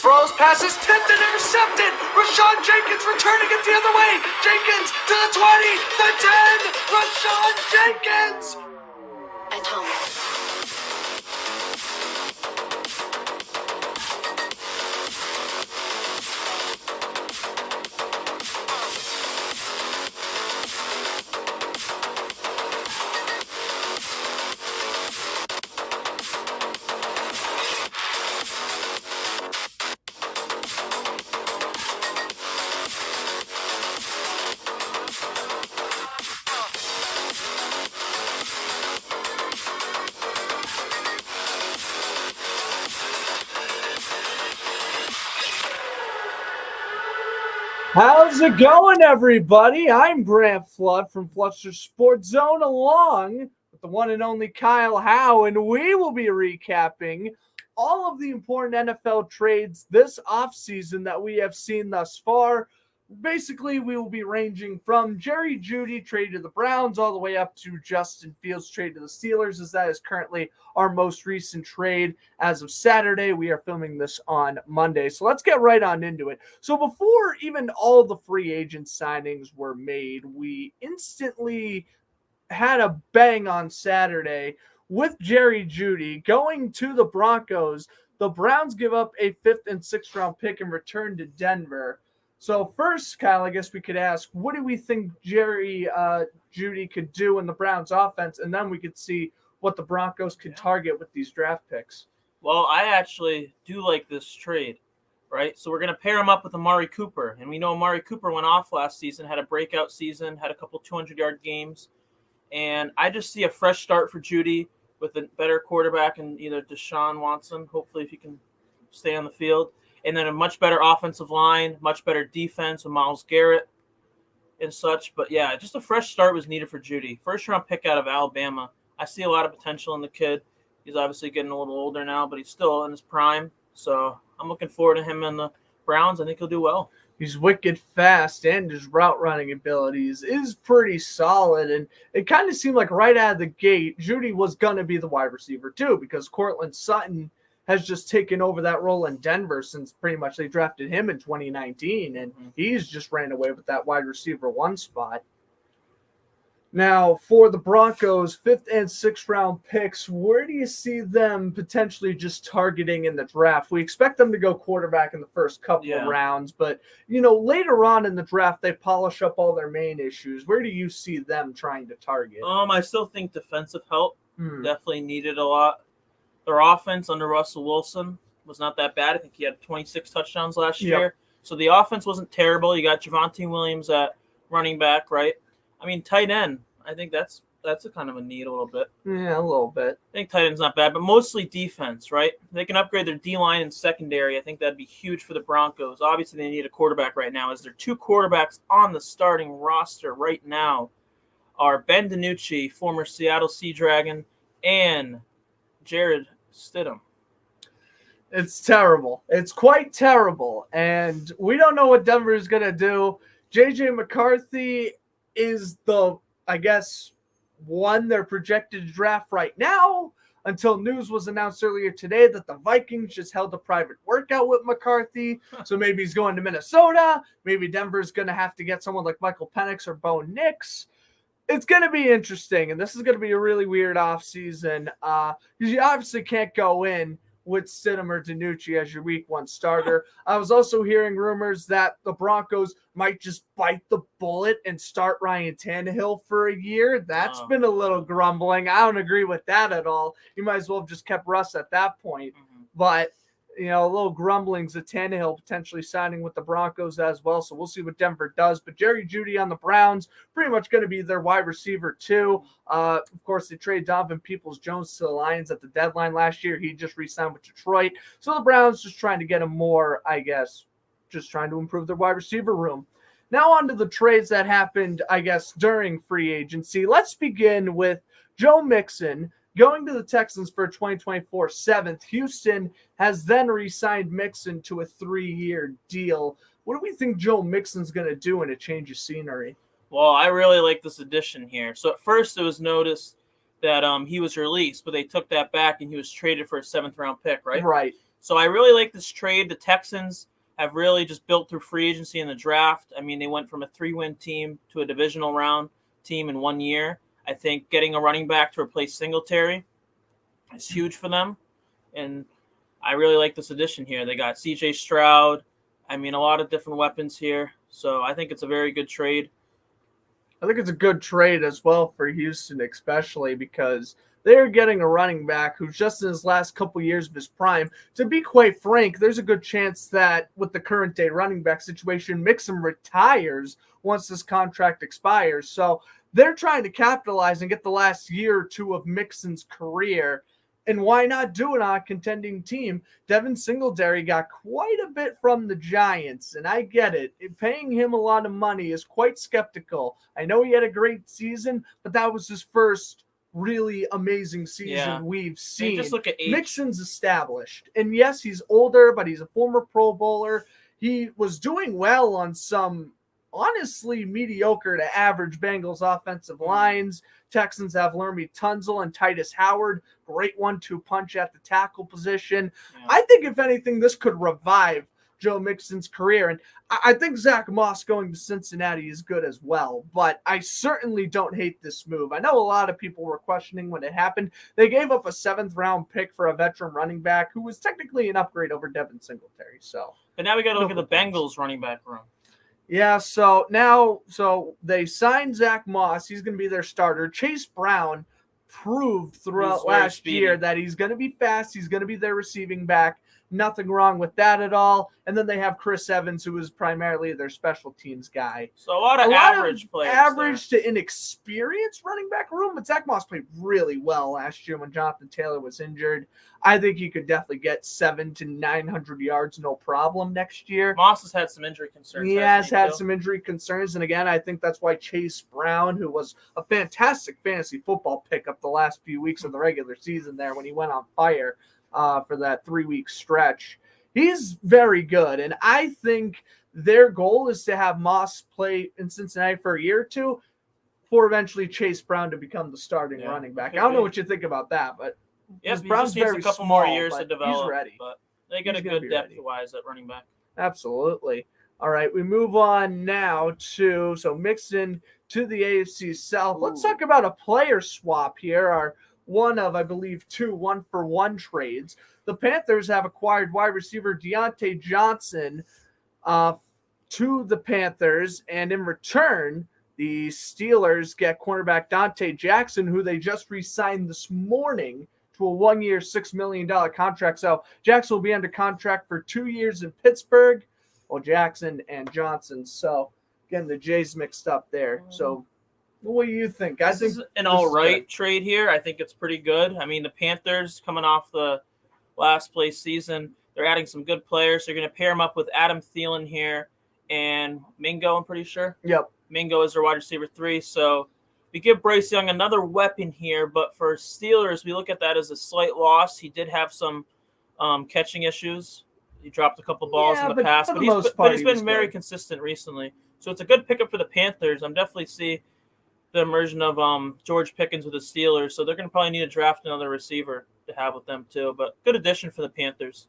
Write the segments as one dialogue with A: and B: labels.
A: Throws, passes, tipped and intercepted. Rashawn Jenkins returning it the other way. Jenkins to the 20, the 10. Rashawn Jenkins.
B: At home.
C: How's it going, everybody? I'm Brant Flood from Fluster Sports Zone, along with the one and only Kyle Howell, and we will be recapping all of the important NFL trades this offseason that we have seen thus far. Basically, we will be ranging from Jeudy trade to the Browns all the way up to Justin Fields trade to the Steelers, as that is currently our most recent trade as of Saturday. We are filming this on Monday, so let's get right on into it. So before even all the free agent signings were made, we instantly had a bang on Saturday with Jeudy going to the Broncos. The Browns give up a 5th and 6th round pick and return to Denver. So first, Kyle, I guess we could ask, what do we think Jeudy could do in the Browns offense? And then we could see what the Broncos could target with these draft picks.
D: Well, I actually do like this trade, right? So we're going to pair him up with Amari Cooper. And we know Amari Cooper went off last season, had a breakout season, had a couple 200-yard games. And I just see a fresh start for Jeudy with a better quarterback in either Deshaun Watson, hopefully if he can stay on the field. And then a much better offensive line, much better defense with Myles Garrett and such. But, yeah, just a fresh start was needed for Jeudy. First-round pick out of Alabama. I see a lot of potential in the kid. He's obviously getting a little older now, but he's still in his prime. So I'm looking forward to him in the Browns. I think he'll do well.
C: He's wicked fast, and his route running abilities is pretty solid. And it kind of seemed like right out of the gate, Jeudy was going to be the wide receiver too, because Courtland Sutton has just taken over that role in Denver since pretty much they drafted him in 2019, and he's just ran away with that wide receiver 1 spot. Now, for the Broncos, 5th and 6th round picks, where do you see them potentially just targeting in the draft? We expect them to go quarterback in the first couple of rounds, but, later on in the draft, they polish up all their main issues. Where do you see them trying to target?
D: I still think defensive help definitely needed a lot. Their offense under Russell Wilson was not that bad. I think he had 26 touchdowns last year. So the offense wasn't terrible. You got Javonte Williams at running back, right? I mean, tight end, I think that's a kind of a need a little bit.
C: Yeah, a little bit.
D: I think tight end's not bad, but mostly defense, right? They can upgrade their D-line and secondary. I think that'd be huge for the Broncos. Obviously, they need a quarterback right now, as their 2 quarterbacks on the starting roster right now are Ben DiNucci, former Seattle Sea Dragon, and Jared Stidham.
C: It's terrible. It's quite terrible. And we don't know what Denver is going to do. J.J. McCarthy is one they're projected to draft right now, until news was announced earlier today that the Vikings just held a private workout with McCarthy. So maybe he's going to Minnesota. Maybe Denver's going to have to get someone like Michael Penix or Bo Nix. It's going to be interesting, and this is going to be a really weird offseason. You obviously can't go in with Stidham or DiNucci as your week 1 starter. I was also hearing rumors that the Broncos might just bite the bullet and start Ryan Tannehill for a year. That's been a little grumbling. I don't agree with that at all. You might as well have just kept Russ at that point. But a little grumblings of Tannehill potentially signing with the Broncos as well. So we'll see what Denver does. But Jeudy on the Browns, pretty much going to be their wide receiver too. Of course, they traded Donovan Peoples-Jones to the Lions at the deadline last year. He just re-signed with Detroit. So the Browns just trying to get him more, just trying to improve their wide receiver room. Now on to the trades that happened, during free agency. Let's begin with Joe Mixon going to the Texans for a 2024 7th. Houston has then re-signed Mixon to a 3-year deal. What do we think Joe Mixon's going to do in a change of scenery?
D: Well, I really like this addition here. So at first it was noticed that he was released, but they took that back and he was traded for a 7th round pick, right?
C: Right.
D: So I really like this trade. The Texans have really just built through free agency in the draft. I mean, they went from a 3-win team to a divisional round team in 1 year. I think getting a running back to replace Singletary is huge for them. And I really like this addition here. They got C.J. Stroud. I mean, a lot of different weapons here. So I think it's a very good trade.
C: I think it's a good trade as well for Houston, especially because they're getting a running back who's just in his last couple years of his prime. To be quite frank, there's a good chance that with the current day running back situation, Mixon retires once this contract expires. So they're trying to capitalize and get the last year or two of Mixon's career. And why not do it on a contending team? Devin Singletary got quite a bit from the Giants, and I get it. Paying him a lot of money is quite skeptical. I know he had a great season, but that was his first really amazing season we've seen.
D: Just look at age.
C: Mixon's established. And yes, he's older, but he's a former Pro Bowler. He was doing well on some honestly mediocre to average Bengals offensive lines. Texans have Laramie Tunsil and Titus Howard. Great 1-2 punch at the tackle position. Yeah. I think, if anything, this could revive Joe Mixon's career. And I think Zach Moss going to Cincinnati is good as well. But I certainly don't hate this move. I know a lot of people were questioning when it happened. They gave up a 7th-round pick for a veteran running back who was technically an upgrade over Devin Singletary.
D: But now we got to look at the Bengals running back room.
C: Yeah, so they signed Zach Moss. He's going to be their starter. Chase Brown proved throughout last year that he's going to be fast. He's going to be their receiving back. Nothing wrong with that at all. And then they have Chris Evans, who is primarily their special teams guy.
D: So a lot of average players.
C: Average to inexperienced running back room. But Zach Moss played really well last year when Jonathan Taylor was injured. I think he could definitely get 700 to 900 yards, no problem next year.
D: Moss has had some injury concerns.
C: He has had some injury concerns. And again, I think that's why Chase Brown, who was a fantastic fantasy football pickup the last few weeks of the regular season there when he went on fire, for that 3-week stretch. He's very good. And I think their goal is to have Moss play in Cincinnati for a year or two for eventually Chase Brown to become the starting running back. I don't know what you think about that, but
D: Brown's very a couple more years to develop.
C: He's ready.
D: But they got a good depth-wise at running back.
C: Absolutely. All right, we move on now to Mixon to the AFC South. Let's talk about a player swap here. One of, I believe, 2 1-for-1 trades. The Panthers have acquired wide receiver Deontay Johnson to the Panthers, and in return, the Steelers get cornerback Deontay Jackson, who they just re-signed this morning to a 1-year, $6 million contract. So Jackson will be under contract for 2 years in Pittsburgh. Well, Jackson and Johnson. So, again, the J's mixed up there. So, what do you think? I think
D: this is an all-right trade here. I think it's pretty good. I mean, the Panthers, coming off the last place season, they're adding some good players. They're going to pair them up with Adam Thielen here and Mingo, I'm pretty sure.
C: Yep.
D: Mingo is their wide receiver 3. So we give Bryce Young another weapon here. But for Steelers, we look at that as a slight loss. He did have some catching issues. He dropped a couple balls in the past. But he's been very consistent recently. So it's a good pickup for the Panthers. I'm definitely see the immersion of George Pickens with the Steelers. So they're going to probably need to draft another receiver to have with them too. But good addition for the Panthers.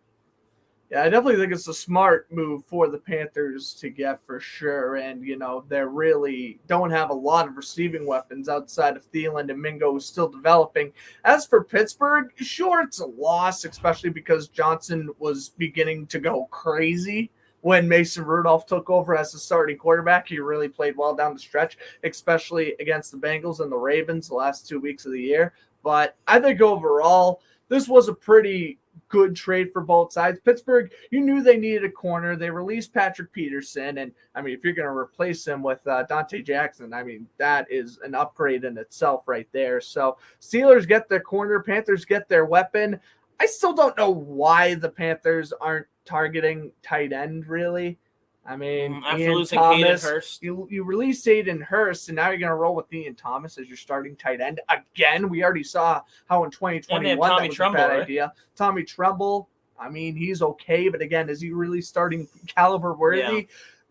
C: Yeah, I definitely think it's a smart move for the Panthers to get for sure. And, they really don't have a lot of receiving weapons outside of Thielen, and Mingo is still developing. As for Pittsburgh, sure, it's a loss, especially because Johnson was beginning to go crazy. When Mason Rudolph took over as the starting quarterback, he really played well down the stretch, especially against the Bengals and the Ravens the last 2 weeks of the year. But I think overall, this was a pretty good trade for both sides. Pittsburgh, you knew they needed a corner. They released Patrick Peterson. And, if you're going to replace him with Deontay Jackson, that is an upgrade in itself right there. So Steelers get their corner. Panthers get their weapon. I still don't know why the Panthers aren't targeting tight end, really.
D: After
C: Ian
D: losing
C: Thomas,
D: Hayden Hurst.
C: You released Hayden Hurst, and now you're going to roll with Ian Thomas as your starting tight end. Again, we already saw how in 2021 that was a bad idea. Tommy Tremble, he's okay, but again, is he really starting caliber worthy? Yeah.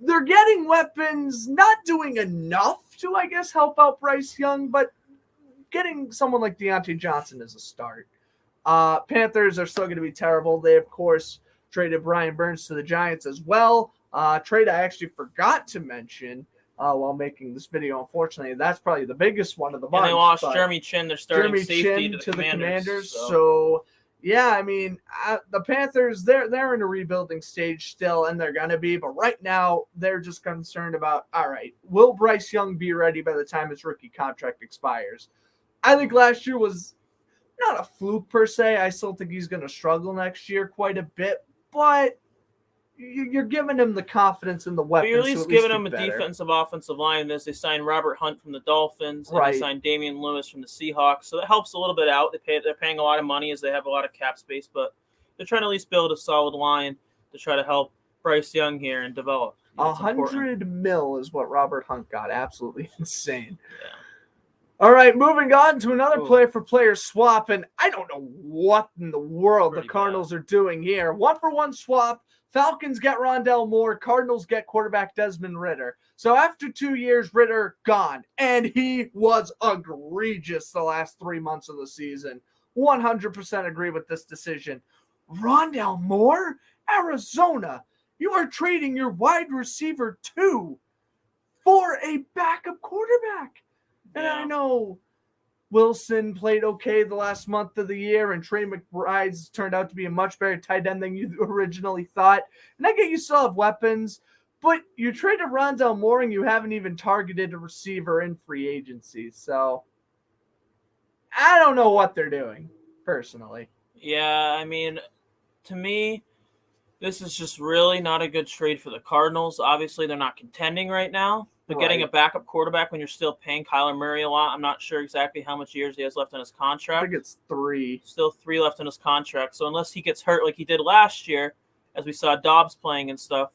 C: They're getting weapons, not doing enough to, I guess, help out Bryce Young, but getting someone like Deontay Johnson is a start. Panthers are still going to be terrible. They, of course, traded Brian Burns to the Giants as well. Trade I actually forgot to mention while making this video. Unfortunately, that's probably the biggest one of the bunch.
D: And they lost Jeremy Chin, their starting safety,
C: Chin
D: to the Commanders.
C: So yeah, I mean, the Panthers, they're in a rebuilding stage still, and they're going to be. But right now, they're just concerned about, all right, will Bryce Young be ready by the time his rookie contract expires? I think last year was not a fluke per se. I still think he's going to struggle next year quite a bit, but you're giving him the confidence in the weapons.
D: But you're at least giving him a defensive offensive line. As they signed Robert Hunt from the Dolphins, and they signed Damian Lewis from the Seahawks, so that helps a little bit out. They're paying a lot of money as they have a lot of cap space, but they're trying to at least build a solid line to try to help Bryce Young here and develop.
C: $100 million is what Robert Hunt got. Absolutely insane.
D: Yeah.
C: All right, moving on to another player-for-player swap, and I don't know what in the world the Cardinals are doing here. 1-for-1 swap. Falcons get Rondale Moore. Cardinals get quarterback Desmond Ritter. So after 2 years, Ritter gone, and he was egregious the last 3 months of the season. 100% agree with this decision. Rondale Moore? Arizona, you are trading your wide receiver 2 for a backup quarterback. And I know Wilson played okay the last month of the year, and Trey McBride's turned out to be a much better tight end than you originally thought. And I get you still have weapons, but you traded Rondale Moore and you haven't even targeted a receiver in free agency. So I don't know what they're doing, personally.
D: Yeah, I mean, to me, this is just really not a good trade for the Cardinals. Obviously, they're not contending right now. But getting a backup quarterback when you're still paying Kyler Murray a lot, I'm not sure exactly how much years he has left on his contract.
C: I think it's 3.
D: Still 3 left on his contract. So unless he gets hurt like he did last year, as we saw Dobbs playing and stuff,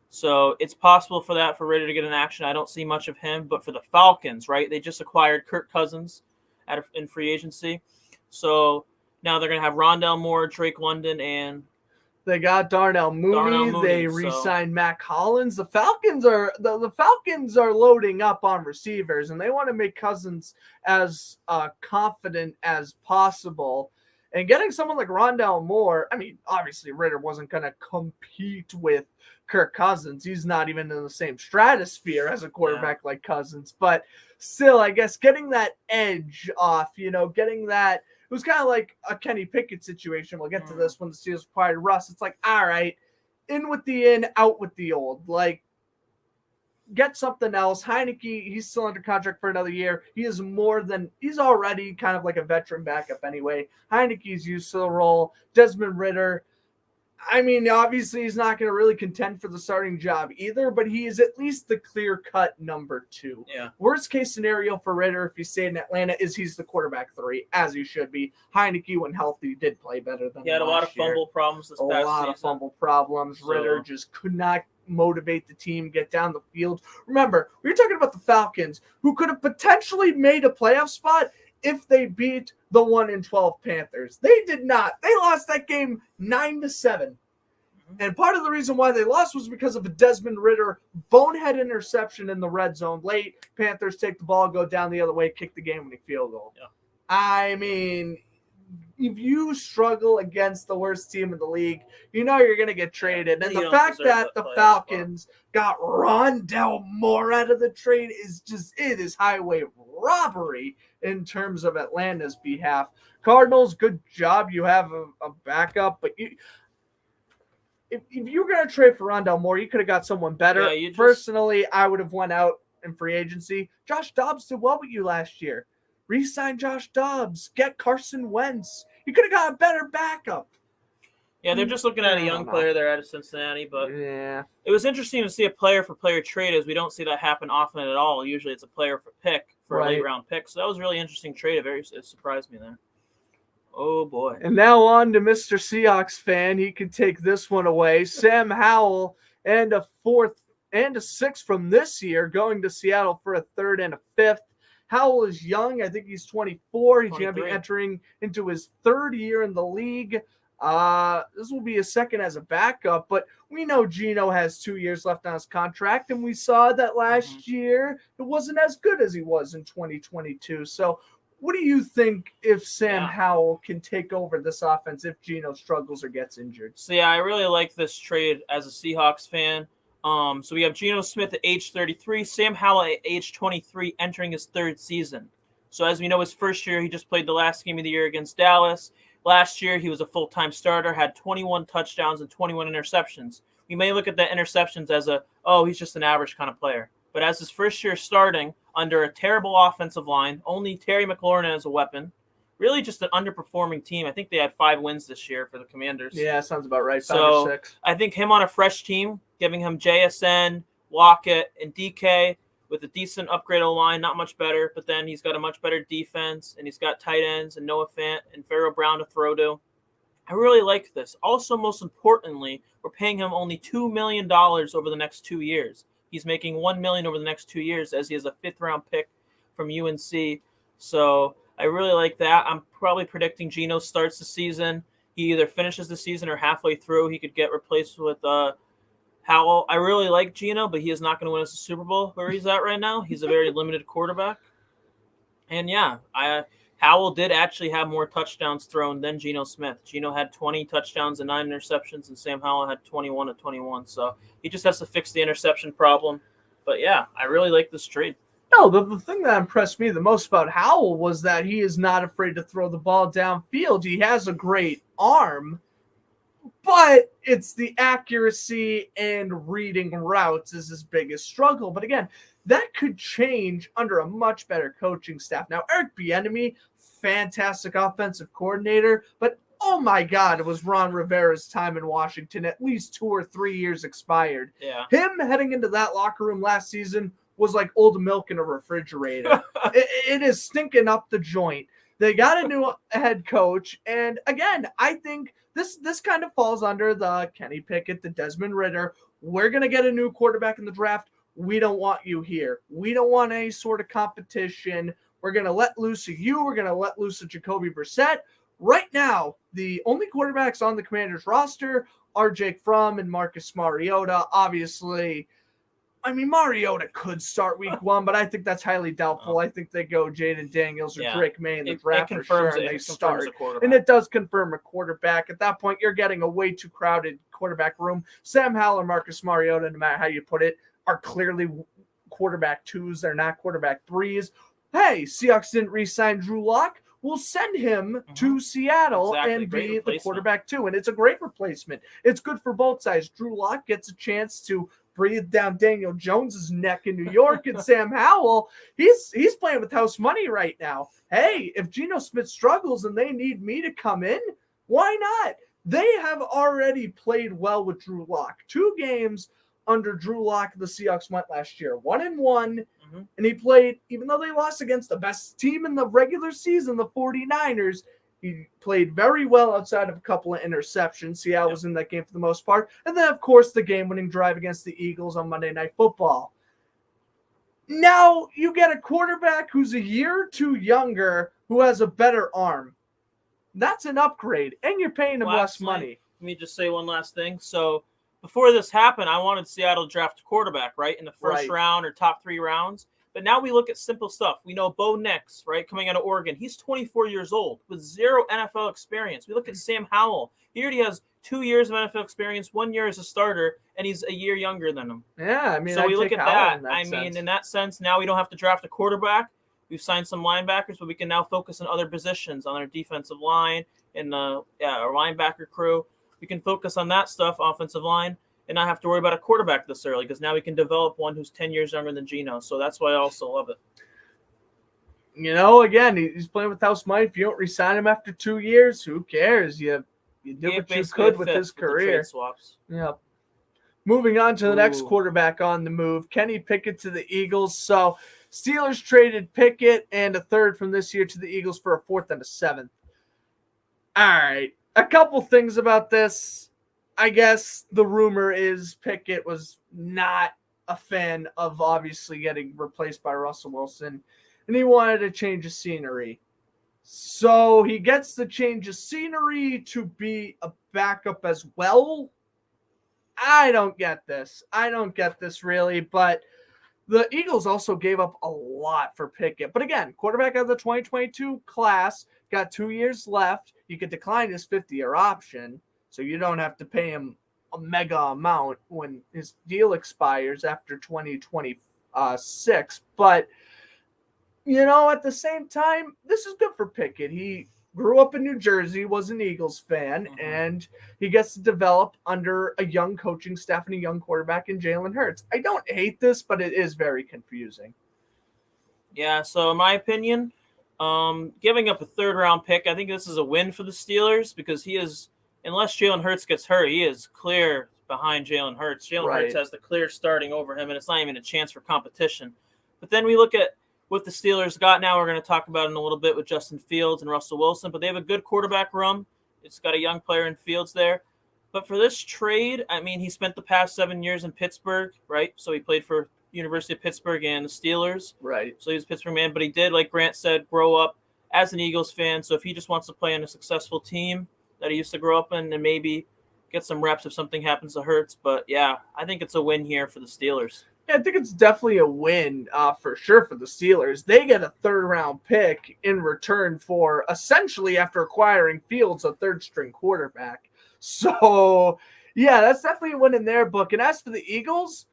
D: so it's possible for Ritter to get an action. I don't see much of him. But for the Falcons, right, they just acquired Kirk Cousins in free agency. So now they're going to have Rondale Moore, Drake London, and
C: they got Darnell Mooney. They re-signed Mac Hollins. The Falcons are loading up on receivers, and they want to make Cousins as confident as possible. And getting someone like Rondale Moore, I mean, obviously Ritter wasn't going to compete with Kirk Cousins. He's not even in the same stratosphere as a quarterback like Cousins. But still, I guess getting that edge off, getting that. It was kind of like a Kenny Pickett situation. We'll get to this when the Steelers acquired Russ. It's like, all right, in with the in, out with the old. Like, get something else. Heineke, he's still under contract for another year. He's already kind of like a veteran backup anyway. Heineke's used to the role. Desmond Ritter, I mean, obviously he's not going to really contend for the starting job either, but he is at least the clear-cut number 2.
D: Yeah.
C: Worst case scenario for Ritter, if he stayed in Atlanta, is he's the quarterback 3, as he should be. Heineke, when healthy, did play better than
D: he had a lot of fumble problems this past season.
C: A lot of fumble problems. Ritter just could not motivate the team, get down the field. Remember, we were talking about the Falcons, who could have potentially made a playoff spot if they beat the 1-12 Panthers. They did not. They lost that game 9-7. And part of the reason why they lost was because of a Desmond Ritter bonehead interception in the red zone late. Panthers take the ball, go down the other way, kick the game-winning field goal. Yeah. I mean, if you struggle against the worst team in the league, you're going to get traded. And the fact that the Falcons got Rondale Moore out of the trade it is highway robbery in terms of Atlanta's behalf. Cardinals, good job. You have a backup, but if you were going to trade for Rondale Moore, you could have got someone better. Personally, I would have went out in free agency. Josh Dobbs did well with you last year. Re-sign Josh Dobbs. Get Carson Wentz. You could have got a better backup.
D: Yeah, they're just looking at a young player there out of Cincinnati, but it was interesting to see a player-for-player trade, as we don't see that happen often at all. Usually it's a player-for-pick for a late-round pick. So that was a really interesting trade. It surprised me there. Oh, boy.
C: And now on to Mr. Seahawks fan. He could take this one away. Sam Howell and a 4th and a 6th from this year going to Seattle for a 3rd and a 5th. Howell is young. I think he's 24. He's going to be entering into his 3rd year in the league. This will be his 2nd as a backup, but we know Geno has 2 years left on his contract, and we saw that last year it wasn't as good as he was in 2022. So What do you think if Sam
D: Yeah.
C: Howell can take over this offense if Geno struggles or gets injured?
D: So yeah, I really like this trade as a Seahawks fan. So we have Geno Smith at age 33, Sam Howell at age 23, entering his third season. So as we know, his first year, he just played the last game of the year against Dallas. Last year, he was a full-time starter, had 21 touchdowns and 21 interceptions. We may look at the interceptions as he's just an average kind of player. But as his first year starting under a terrible offensive line, only Terry McLaurin as a weapon, really just an underperforming team. I think they had 5 wins this year for the Commanders.
C: Yeah, sounds about right. 5
D: So
C: or 6.
D: I think him on a fresh team, giving him JSN, Lockett, and DK with a decent upgrade line, not much better, but then he's got a much better defense, and he's got tight ends and Noah Fant and Pharaoh Brown to throw to. I really like this. Also, most importantly, we're paying him only $2 million over the next 2 years. He's making $1 million over the next 2 years as he has a 5th-round pick from UNC. So I really like that. I'm probably predicting Geno starts the season. He either finishes the season or halfway through. He could get replaced with Howell. I really like Geno, but he is not going to win us a Super Bowl where he's at right now. He's a very limited quarterback. And yeah, Howell did actually have more touchdowns thrown than Geno Smith. Geno had 20 touchdowns and 9 interceptions, and Sam Howell had 21 of 21. So he just has to fix the interception problem. But yeah, I really like this trade.
C: No, the thing that impressed me the most about Howell was that he is not afraid to throw the ball downfield. He has a great arm, but it's the accuracy and reading routes is his biggest struggle. But again, that could change under a much better coaching staff. Now, Eric Bieniemy, fantastic offensive coordinator, but oh my God, it was Ron Rivera's time in Washington. At least 2 or 3 years expired.
D: Yeah.
C: Him heading into that locker room last season was like old milk in a refrigerator. it is stinking up the joint. They got a new head coach, and again, I think this kind of falls under the Kenny Pickett, the Desmond Ritter. We're going to get a new quarterback in the draft. We don't want you here. We don't want any sort of competition. We're going to let loose of you. We're going to let loose of Jacoby Brissett. Right now, the only quarterbacks on the Commanders roster are Jake Fromm and Marcus Mariota. Obviously, I mean, Mariota could start week 1, but I think that's highly doubtful. I think they go Jaden Daniels or Drake May in the draft for sure, and they start. And it does confirm a quarterback. At that point, you're getting a way too crowded quarterback room. Sam Howell or Marcus Mariota, no matter how you put it, are clearly quarterback 2s. They're not quarterback 3s. Hey, Seahawks didn't re-sign Drew Lock. We'll send him to Seattle and be the quarterback 2. And it's a great replacement. It's good for both sides. Drew Lock gets a chance to breathe down Daniel Jones's neck in New York, and Sam Howell, he's playing with house money right now. Hey, if Geno Smith struggles and they need me to come in, why not? They have already played well with Drew Lock. 2 games under Drew Lock, the Seahawks went last year, 1-1, and he played, even though they lost against the best team in the regular season, the 49ers, he played very well outside of a couple of interceptions. Seattle was in that game for the most part. And then, of course, the game-winning drive against the Eagles on Monday Night Football. Now you get a quarterback who's a year or 2 younger who has a better arm. That's an upgrade, and you're paying him less money.
D: Let me just say one last thing. So before this happened, I wanted Seattle to draft a quarterback, right, in the first round or top 3 rounds. But now we look at simple stuff. We know Bo Nix, right, coming out of Oregon. He's 24 years old with 0 NFL experience. We look at Sam Howell. He already has 2 years of NFL experience, 1 year as a starter, and he's a year younger than him.
C: Yeah, I mean,
D: so we look at
C: that.
D: I mean, in that sense, now we don't have to draft a quarterback. We've signed some linebackers, but we can now focus on other positions, on our defensive line and our linebacker crew. We can focus on that stuff, offensive line, and not have to worry about a quarterback this early because now we can develop one who's 10 years younger than Geno. So that's why I also love it.
C: You know, again, he's playing with house money. If you don't re-sign him after 2 years, who cares? You did what you could with his career.
D: Swaps.
C: Yep. Moving on to the next quarterback on the move, Kenny Pickett to the Eagles. So Steelers traded Pickett and a 3rd from this year to the Eagles for a 4th and a 7th. All right. A couple things about this. I guess the rumor is Pickett was not a fan of obviously getting replaced by Russell Wilson, and he wanted a change of scenery. So he gets the change of scenery to be a backup as well. I don't get this. I don't get this really, but The Eagles also gave up a lot for Pickett. But again, quarterback of the 2022 class, got 2 years left. You could decline his 50-year option, so you don't have to pay him a mega amount when his deal expires after 2026. But, at the same time, this is good for Pickett. He grew up in New Jersey, was an Eagles fan, and he gets to develop under a young coaching staff and a young quarterback in Jalen Hurts. I don't hate this, but it is very confusing.
D: Yeah, so in my opinion, giving up a third-round pick, I think this is a win for the Steelers because he is, unless Jalen Hurts gets hurt, he is clear behind Jalen Hurts. Jalen Hurts has the clear starting over him, and it's not even a chance for competition. But then we look at what the Steelers got now. We're going to talk about it in a little bit with Justin Fields and Russell Wilson, but they have a good quarterback room. It's got a young player in Fields there. But for this trade, I mean, he spent the past 7 years in Pittsburgh, right? So he played for University of Pittsburgh and the Steelers.
C: Right.
D: So he was a Pittsburgh man, but he did, like Grant said, grow up as an Eagles fan. So if he just wants to play on a successful team that he used to grow up in and maybe get some reps if something happens to Hurts. But, yeah, I think it's a win here for the Steelers.
C: Yeah, I think it's definitely a win for sure for the Steelers. They get a third-round pick in return for essentially, after acquiring Fields, a third-string quarterback. So, yeah, that's definitely a win in their book. And as for the Eagles,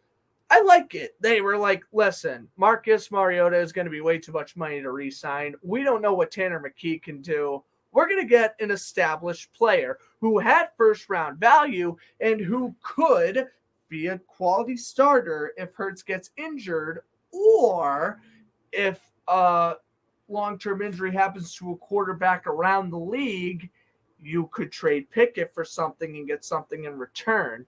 C: I like it. They were like, listen, Marcus Mariota is going to be way too much money to re-sign. We don't know what Tanner McKee can do. We're going to get an established player who had first-round value and who could – be a quality starter if Hurts gets injured, or if a long-term injury happens to a quarterback around the league, you could trade Pickett for something and get something in return.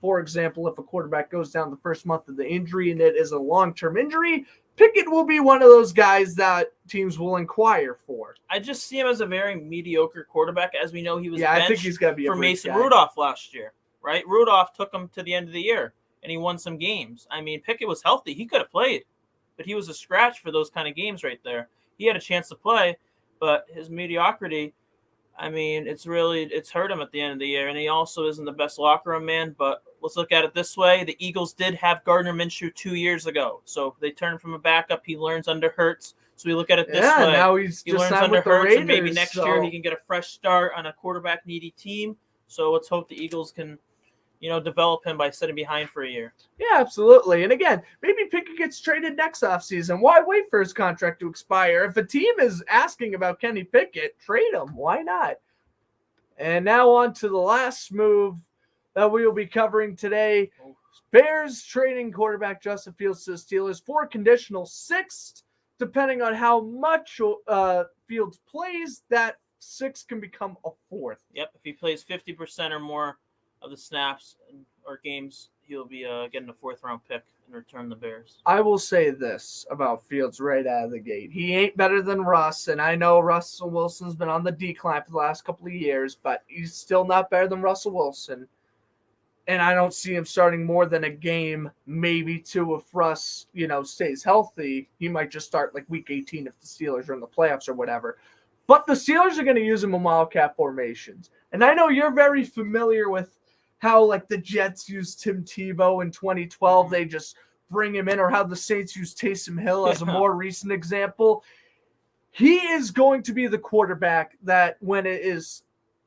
C: For example, if a quarterback goes down the first month of the injury and it is a long-term injury, Pickett will be one of those guys that teams will inquire for.
D: I just see him as a very mediocre quarterback. As we know, he was
C: I think he's gonna be
D: for Mason Rudolph last year. Right? Rudolph took him to the end of the year, and he won some games. I mean, Pickett was healthy. He could have played, but he was a scratch for those kind of games right there. He had a chance to play, but his mediocrity, I mean, it's hurt him at the end of the year, and he also isn't the best locker room man. But let's look at it this way. The Eagles did have Gardner Minshew 2 years ago, so they turned from a backup. He learns under Hurts. So we look at it this way.
C: Now
D: he learns under Hurts, and maybe next year he can get a fresh start on a quarterback-needy team. So let's hope the Eagles can develop him by sitting behind for a year.
C: Yeah, absolutely. And again, maybe Pickett gets traded next offseason. Why wait for his contract to expire? If a team is asking about Kenny Pickett, trade him. Why not? And now on to the last move that we will be covering today. Bears trading quarterback Justin Fields to the Steelers for a conditional sixth. Depending on how much Fields plays, that sixth can become a fourth.
D: Yep, if he plays 50% or more of the snaps or games, he'll be getting a fourth-round pick and return the Bears.
C: I will say this about Fields right out of the gate. He ain't better than Russ, and I know Russell Wilson's been on the decline for the last couple of years, but he's still not better than Russell Wilson. And I don't see him starting more than a game, maybe two, if Russ, stays healthy. He might just start like week 18 if the Steelers are in the playoffs or whatever. But the Steelers are going to use him in wildcat formations. And I know you're very familiar with how, like, the Jets used Tim Tebow in 2012. They just bring him in, or how the Saints used Taysom Hill as a more recent example. He is going to be the quarterback that when it is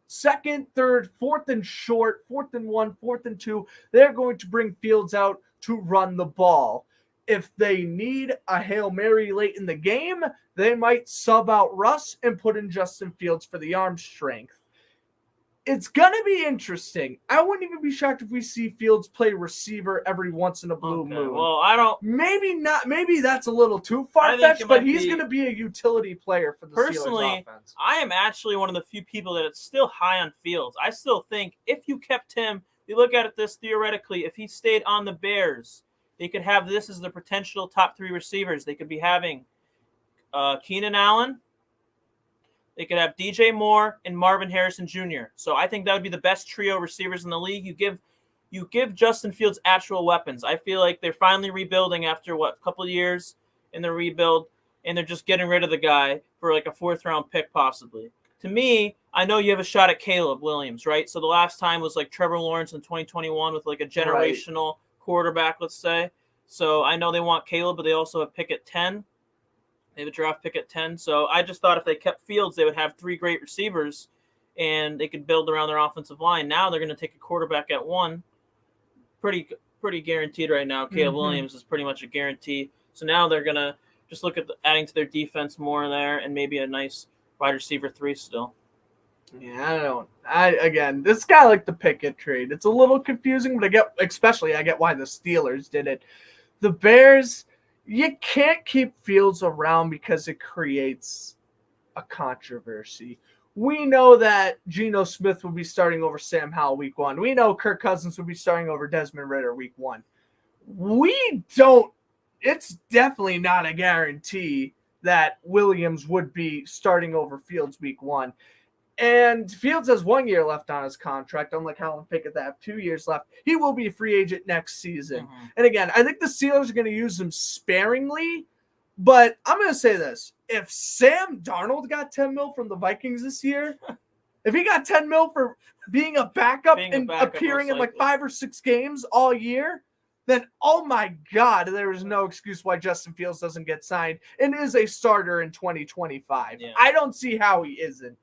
C: second, third, fourth and short, 4th and 1, 4th and 2, they're going to bring Fields out to run the ball. If they need a Hail Mary late in the game, they might sub out Russ and put in Justin Fields for the arm strength. It's going to be interesting. I wouldn't even be shocked if we see Fields play receiver every once in a blue moon.
D: Well, I don't.
C: Maybe not. Maybe that's a little too far-fetched, but he's going to be a utility player for the Steelers offense.
D: I am actually one of the few people that is still high on Fields. I still think if you kept him, you look at it this theoretically, if he stayed on the Bears, they could have this as the potential top 3 receivers. They could be having Keenan Allen. They could have DJ Moore and Marvin Harrison Jr. So I think that would be the best trio receivers in the league. You give Justin Fields actual weapons. I feel like they're finally rebuilding after a couple of years in the rebuild, and they're just getting rid of the guy for like a 4th-round pick possibly. To me, I know you have a shot at Caleb Williams, right? So the last time was like Trevor Lawrence in 2021 with like a generational quarterback, let's say. So I know they want Caleb, but they also have pick at 10. They have a draft pick at 10. So I just thought if they kept Fields, they would have 3 great receivers, and they could build around their offensive line. Now they're going to take a quarterback at 1. Pretty guaranteed right now. Caleb Williams is pretty much a guarantee. So now they're going to just look at adding to their defense more there, and maybe a nice wide receiver 3 still.
C: Yeah, again, this guy like the Pickett trade. It's a little confusing, but I get why the Steelers did it. The Bears, you can't keep Fields around because it creates a controversy. We know that Geno Smith will be starting over Sam Howell week 1. We know Kirk Cousins will be starting over Desmond Ritter week 1. It's definitely not a guarantee that Williams would be starting over Fields week 1. And Fields has 1 year left on his contract, unlike Howell and Pickett that have 2 years left. He will be a free agent next season. And again, I think the Steelers are going to use him sparingly, but I'm going to say this. If Sam Darnold got $10 million from the Vikings this year, if he got $10 million for being a backup and appearing in like 5 or 6 games all year, then, oh my God, there is no excuse why Justin Fields doesn't get signed and is a starter in 2025. Yeah. I don't see how he isn't.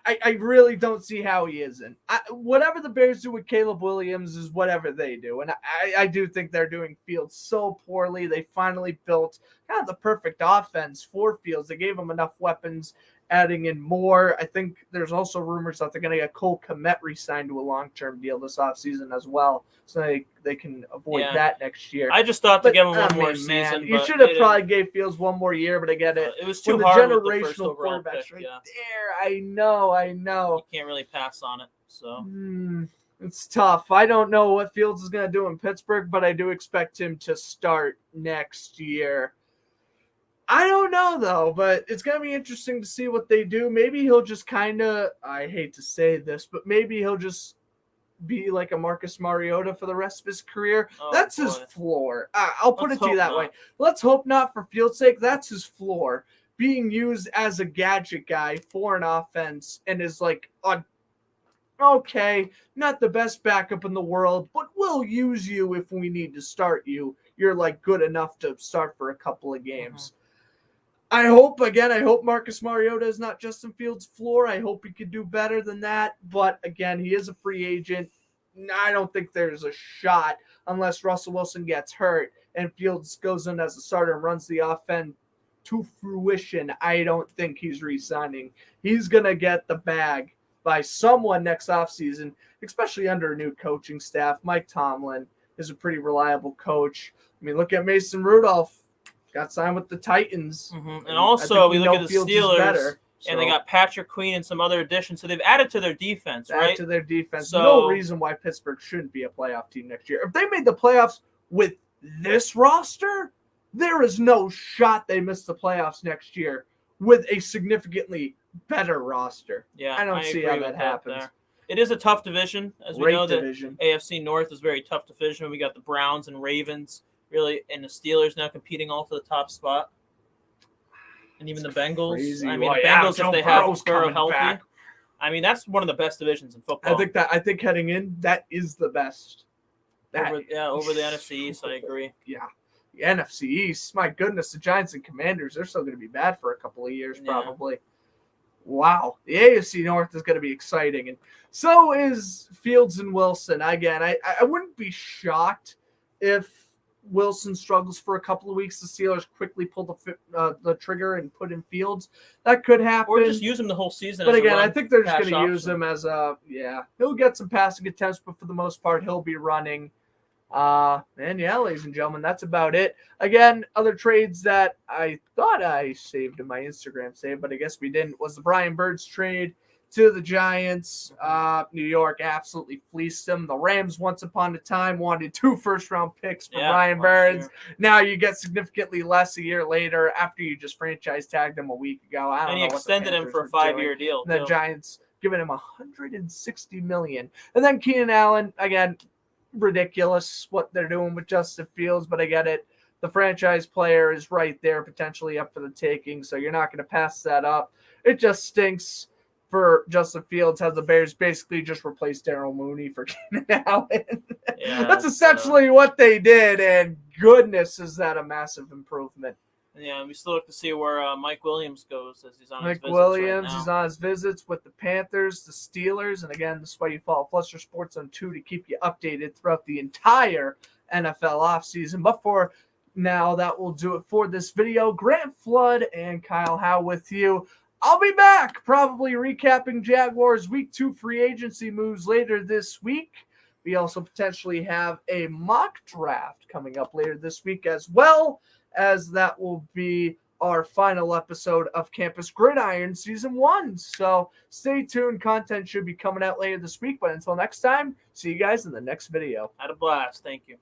C: I really don't see how he isn't. Whatever the Bears do with Caleb Williams is whatever they do. And I do think they're doing Fields so poorly. They finally built kind of the perfect offense for Fields. They gave him enough weapons, adding in more. I think there's also rumors that they're going to get Cole Kmet re-signed to a long-term deal this offseason as well, so they can avoid that next year.
D: I just thought to give him one more season.
C: You should have probably gave Fields 1 more year, but I get it.
D: It was too hard with the
C: generational quarterbacks right there. I know.
D: You can't really pass on it. So
C: it's tough. I don't know what Fields is going to do in Pittsburgh, but I do expect him to start next year. I don't know, though, but it's going to be interesting to see what they do. Maybe he'll just kind of, I hate to say this, but maybe he'll just be like a Marcus Mariota for the rest of his career. That's his floor. I'll put it to you that way. Let's hope not for Fields' sake. That's his floor. Being used as a gadget guy for an offense and is like, okay, not the best backup in the world, but we'll use you if we need to start you. You're like good enough to start for a couple of games. I hope Marcus Mariota is not Justin Fields' floor. I hope he could do better than that. But again, he is a free agent. I don't think there's a shot unless Russell Wilson gets hurt and Fields goes in as a starter and runs the offense to fruition. I don't think he's re-signing. He's going to get the bag by someone next offseason, especially under a new coaching staff. Mike Tomlin is a pretty reliable coach. I mean, look at Mason Rudolph. Got signed with the Titans.
D: And also, we look at the Steelers, and they got Patrick Queen and some other additions. So they've added to their defense, right?
C: Added to their defense. So, no reason why Pittsburgh shouldn't be a playoff team next year. If they made the playoffs with this roster, there is no shot they miss the playoffs next year with a significantly better roster.
D: Yeah,
C: I don't see how that happens.
D: It is a tough division. As we know, the AFC North is a very tough division. We got the Browns and Ravens. Really, and the Steelers now competing all for the top spot. And even the Bengals.
C: Crazy.
D: I mean, the Bengals, if they have Burrow healthy. Back. I mean, that's one of the best divisions in football.
C: I think heading in, that is the best.
D: Over the NFC East, I agree.
C: Yeah. The NFC East, my goodness, the Giants and Commanders, they're still going to be bad for a couple of years, probably. Wow. The AFC North is going to be exciting. And so is Fields and Wilson. Again, I wouldn't be shocked if Wilson struggles for a couple of weeks. The Steelers quickly pull the trigger and put in Fields. That could happen.
D: Or just use him the whole season.
C: But again, I think they're just going to use him as he'll get some passing attempts, but for the most part, he'll be running. Ladies and gentlemen, that's about it. Again, other trades that I thought I saved in my Instagram save, but I guess we didn't, was the Brian Burns trade to the Giants. New York absolutely fleeced them. The Rams once upon a time wanted 2 first-round picks for Brian Burns. Now you get significantly less a year later after you just franchise tagged him a week ago.
D: And he extended him for a 5-year deal.
C: And the Giants giving him $160 million. And then Keenan Allen, again, ridiculous what they're doing with Justin Fields, but I get it. The franchise player is right there, potentially up for the taking, so you're not going to pass that up. It just stinks for Justin Fields, how the Bears basically just replaced Darryl Mooney for Keenan Allen. That's essentially what they did, and goodness, is that a massive improvement.
D: Yeah, we still have to see where Mike Williams goes as he's on his
C: Mike
D: visits
C: Williams,
D: right now.
C: he's on his visits with the Panthers, the Steelers, and again, that's why you follow Fluster Sports on 2 to keep you updated throughout the entire NFL offseason. But for now, that will do it for this video. Grant Flood and Kyle Howe with you. I'll be back probably recapping Jaguars Week 2 free agency moves later this week. We also potentially have a mock draft coming up later this week, as well as that will be our final episode of Campus Gridiron Season 1. So stay tuned. Content should be coming out later this week. But until next time, see you guys in the next video.
D: Had a blast. Thank you.